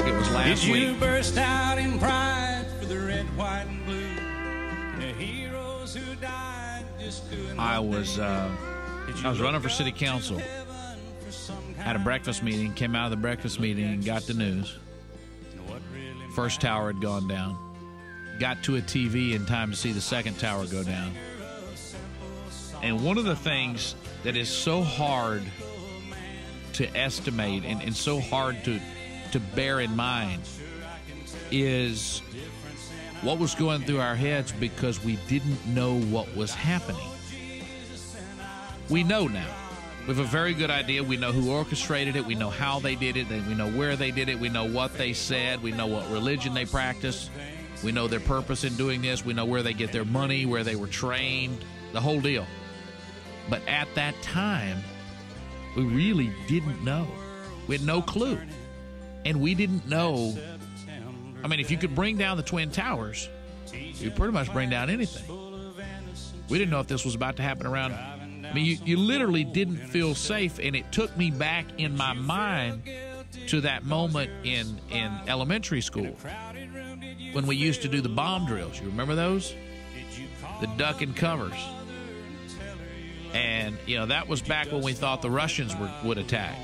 it was last Did you week. burst out in pride for the red, white, and blue? The heroes who died just doing I was running for city council. Had a breakfast meeting, came out of the breakfast meeting and got the news. First tower had gone down. Got to a TV in time to see the second tower go down. And one of the things that is so hard to estimate and so hard to bear in mind is what was going through our heads because we didn't know what was happening. We know now. We have a very good idea. We know who orchestrated it. We know how they did it. We know where they did it. We know what they said. We know what religion they practiced. We know their purpose in doing this. We know where they get their money, where they were trained, the whole deal. But at that time, we really didn't know. We had no clue. And we didn't know. I mean, if you could bring down the Twin Towers, you pretty much bring down anything. We didn't know if this was about to happen around. I mean, you literally didn't feel safe, and it took me back in my mind to that moment in elementary school when we used to do the bomb drills. You remember those? The duck and covers. And, you know, that was back when we thought the Russians would attack.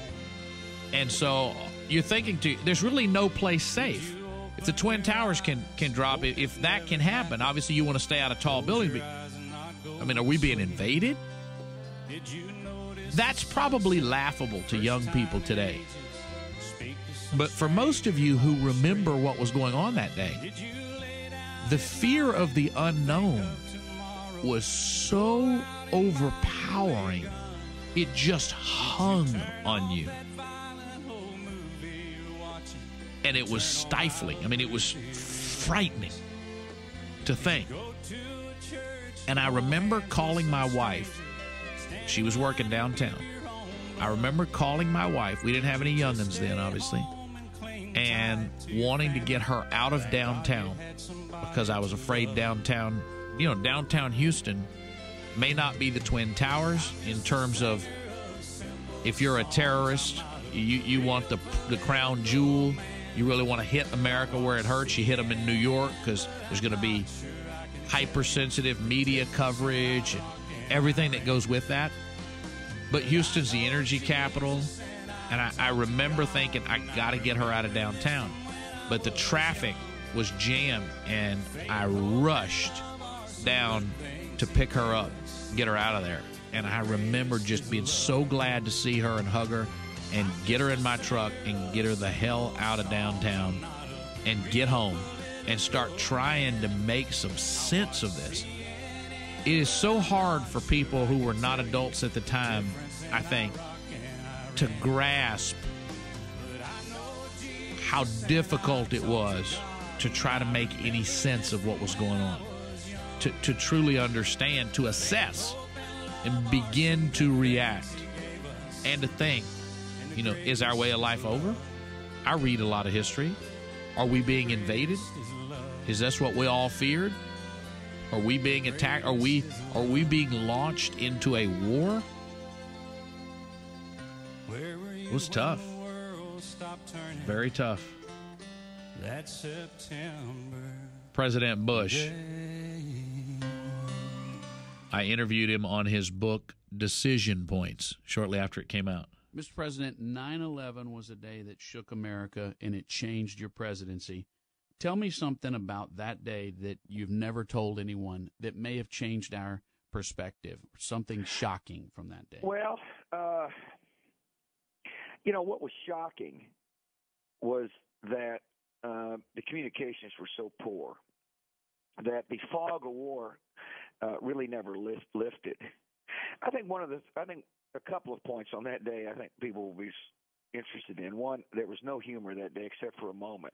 And so you're thinking, there's really no place safe. If the Twin Towers can drop, if that can happen, obviously you want to stay out of tall buildings. I mean, are we being invaded? That's probably laughable to young people today. But for most of you who remember what was going on that day, the fear of the unknown was so overpowering, it just hung on you. And it was stifling. I mean, it was frightening to think. And I remember calling my wife. She was working downtown. I remember calling my wife. We didn't have any youngins then, obviously. And wanting to get her out of downtown because I was afraid downtown Houston may not be the Twin Towers in terms of if you're a terrorist, you want the crown jewel. You really want to hit America where it hurts. You hit them in New York because there's going to be hypersensitive media coverage and everything that goes with that. But Houston's the energy capital. And I remember thinking, I got to get her out of downtown. But the traffic was jammed, and I rushed down to pick her up, get her out of there. And I remember just being so glad to see her and hug her and get her in my truck and get her the hell out of downtown and get home and start trying to make some sense of this. It is so hard for people who were not adults at the time, I think, to grasp how difficult it was to try to make any sense of what was going on, to truly understand, to assess, and begin to react, and to think, is our way of life over? I read a lot of history. Are we being invaded? Is this what we all feared? Are we being attacked? Are we being launched into a war? It was tough. Very tough. President Bush. I interviewed him on his book, Decision Points, shortly after it came out. Mr. President, 9/11 was a day that shook America, and it changed your presidency. Tell me something about that day that you've never told anyone that may have changed our perspective, something shocking from that day. Well, what was shocking was that the communications were so poor that the fog of war really never lifted. I think a couple of points on that day I think people will be interested in. One, there was no humor that day except for a moment.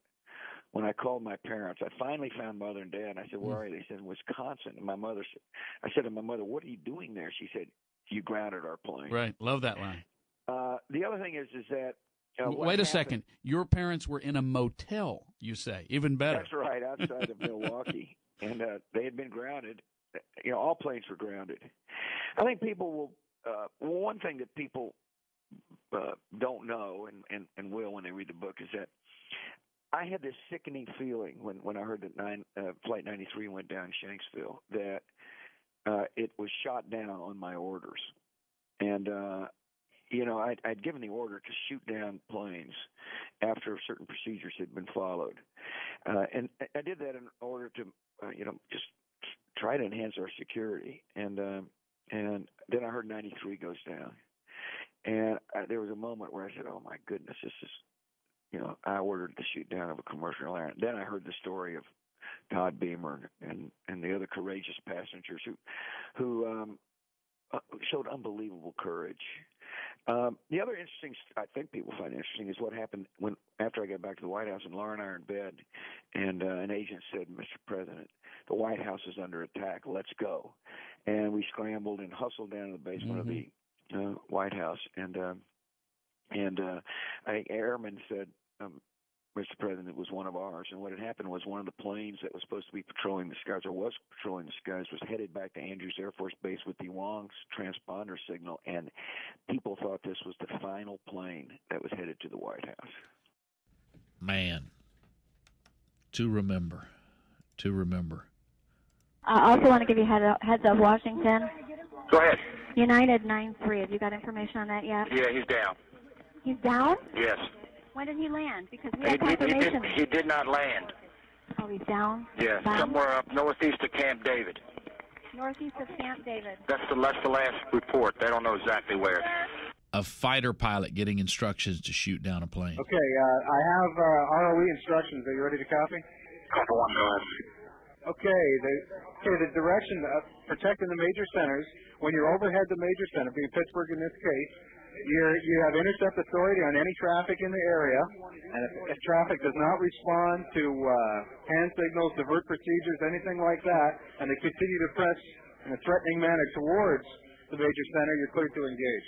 When I called my parents, I finally found Mother and Dad, and I said, "Where are you?" They said, "In Wisconsin." And I said to my mother, "What are you doing there?" She said, "You grounded our plane." Right. Love that line. The other thing is that wait a second. Your parents were in a motel, you say. Even better. That's right, outside of Milwaukee. And they had been grounded. All planes were grounded. I think people will one thing that people don't know and will when they read the book is that I had this sickening feeling when I heard that Flight 93 went down in Shanksville that it was shot down on my orders. And, I'd given the order to shoot down planes after certain procedures had been followed. And I did that in order to, just try to enhance our security. And then I heard 93 goes down. And there was a moment where I said, oh, my goodness, this is, I ordered the shoot down of a commercial airline. Then I heard the story of Todd Beamer and the other courageous passengers who showed unbelievable courage. The other interesting, I think people find interesting, is what happened after I got back to the White House and Laura and I are in bed, and an agent said, Mr. President, the White House is under attack. Let's go. And we scrambled and hustled down to the basement of the White House, and an airman said, Mr. President, it was one of ours. And what had happened was one of the planes that was supposed to be patrolling the skies, or was patrolling the skies, was headed back to Andrews Air Force Base with the wrong transponder signal. And people thought this was the final plane that was headed to the White House. Man, to remember. I also want to give you heads up, Washington. Go ahead. United 9-3. Have you got information on that yet? Yeah, he's down. He's down? Yes. When did he land? Because we have confirmation. He did not land. Oh, he's down? Yes, somewhere up northeast of Camp David. Northeast of Camp David. That's the last report. They don't know exactly where. A fighter pilot getting instructions to shoot down a plane. Okay, I have ROE instructions. Are you ready to copy? Copy one, go ahead. Okay, the direction of protecting the major centers. When you're overhead the major center, being Pittsburgh in this case, you have intercept authority on any traffic in the area, and if traffic does not respond to hand signals, divert procedures, anything like that, and they continue to press in a threatening manner towards the major center, you're cleared to engage.